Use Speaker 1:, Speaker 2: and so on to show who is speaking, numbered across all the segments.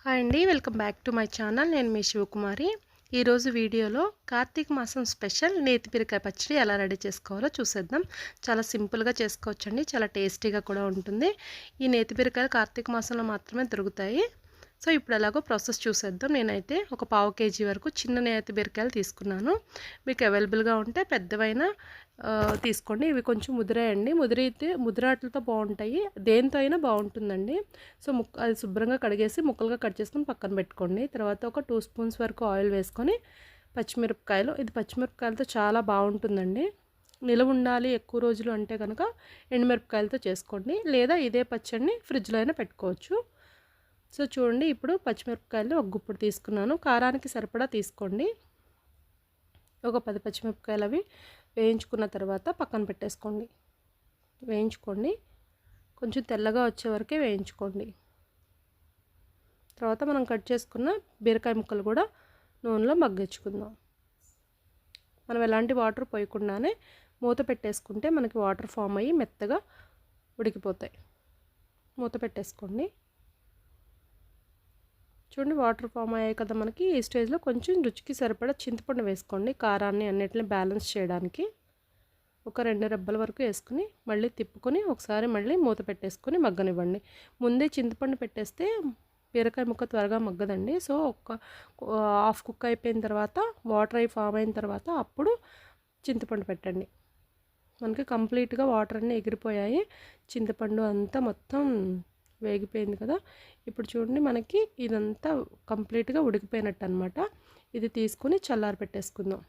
Speaker 1: Hi అండి, welcome back to my channel. నేను మీ శివకుమారి. ఈరోజు వీడియోలో కార్తీక మాసం స్పెషల్ నేతి బీరకాయ పచ్చడి ఎలా రెడీ చేసుకోవాలో చూసేద్దాం. చాలా సింపుల్గా చేసుకోవచ్చండి, చాలా టేస్టీగా కూడా ఉంటుంది. ఈ నేతి బీరకాయలు కార్తీక మాసంలో మాత్రమే దొరుకుతాయి. సో ఇప్పుడు ఎలాగో ప్రాసెస్ చూసేద్దాం. నేనైతే ఒక పావు కేజీ వరకు చిన్న నేతి బీరకాయలు తీసుకున్నాను. మీకు అవైలబుల్గా ఉంటే పెద్దవైనా తీసుకోండి. ఇవి కొంచెం ముదిరాయండి, ముదిరైతే ముదిరాట్లతో బాగుంటాయి, దేంతో అయినా బాగుంటుందండి. సో అది శుభ్రంగా కడిగేసి ముక్కలుగా కట్ చేసుకొని పక్కన పెట్టుకోండి. తర్వాత ఒక 2 స్పూన్స్ వరకు ఆయిల్ వేసుకొని పచ్చిమిరపకాయలు, ఇది పచ్చిమిరపకాయలతో చాలా బాగుంటుందండి. నిలవ ఉండాలి ఎక్కువ రోజులు అంటే కనుక ఎండుమిరపకాయలతో చేసుకోండి, లేదా ఇదే పచ్చడిని ఫ్రిడ్జ్లో అయినా పెట్టుకోవచ్చు. సో చూడండి, ఇప్పుడు పచ్చిమిరపకాయలు ఒక గుప్పుడు తీసుకున్నాను. కారానికి సరిపడా తీసుకోండి. ఒక 10 పచ్చిమిరపకాయలు అవి వేయించుకున్న తర్వాత పక్కన పెట్టేసుకోండి. వేయించుకోండి, కొంచెం తెల్లగా వచ్చే వరకే వేయించుకోండి. తర్వాత మనం కట్ చేసుకున్న బీరకాయ ముక్కలు కూడా నూనెలో మగ్గించుకుందాం. మనం ఎలాంటి వాటర్ పోయకుండానే మూత పెట్టేసుకుంటే మనకి వాటర్ ఫామ్ అయ్యి మెత్తగా ఉడికిపోతాయి. మూత పెట్టేసుకోండి. చూడండి, వాటర్ ఫామ్ అయ్యాయి కదా మనకి. ఈ స్టేజ్లో కొంచెం రుచికి సరిపడా చింతపండు వేసుకోండి, కారాన్ని అన్నిటిని బ్యాలెన్స్ చేయడానికి. ఒక 2 రెబ్బల వరకు వేసుకుని మళ్ళీ తిప్పుకొని ఒకసారి మళ్ళీ మూత పెట్టేసుకొని మగ్గనివ్వండి. ముందే చింతపండు పెట్టేస్తే బీరకాయ ముక్క త్వరగా మగ్గదండి. సో ఒక హాఫ్ కుక్ అయిపోయిన తర్వాత, వాటర్ అయి ఫామ్ అయిన తర్వాత అప్పుడు చింతపండు పెట్టండి. మనకి కంప్లీట్గా వాటర్ అన్నీ ఎగిరిపోయాయి, చింతపండు అంతా మొత్తం వేగిపోయింది కదా. ఇప్పుడు చూడండి, మనకి ఇదంతా కంప్లీట్గా ఉడికిపోయినట్టు అనమాట. ఇది తీసుకుని చల్లారి పెట్టేసుకుందాం.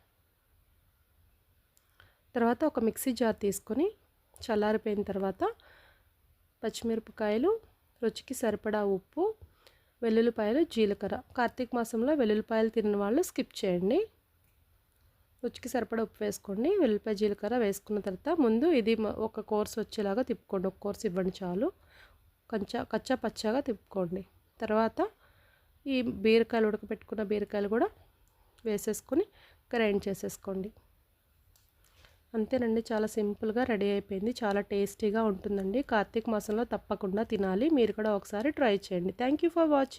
Speaker 1: తర్వాత ఒక మిక్సీ జార్ తీసుకొని చల్లారిపోయిన తర్వాత పచ్చిమిరపకాయలు, రుచికి సరిపడా ఉప్పు, వెల్లుల్లిపాయలు, జీలకర్ర. కార్తీక మాసంలో వెల్లుల్లిపాయలు తిన్న వాళ్ళు స్కిప్ చేయండి. రుచికి సరిపడా ఉప్పు వేసుకోండి. వెల్లుల్లిపాయ జీలకర్ర వేసుకున్న తర్వాత ముందు ఇది ఒక కోర్స్ వచ్చేలాగా తిప్పుకోండి. ఒక కోర్స్ ఇవ్వండి చాలు. కచ్చా పచ్చాగా తిప్పుకోండి. తర్వాత ఈ బీరకాయలు, ఉడకపెట్టుకున్న బీరకాయలు కూడా వేసేసుకొని గ్రైండ్ చేసేసుకోండి. అంతేనండి, చాలా సింపుల్గా రెడీ అయిపోయింది. చాలా టేస్టీగా ఉంటుందండి. కార్తీక మాసంలో తప్పకుండా తినాలి. మీరు కూడా ఒకసారి ట్రై చేయండి. Thank you for watching.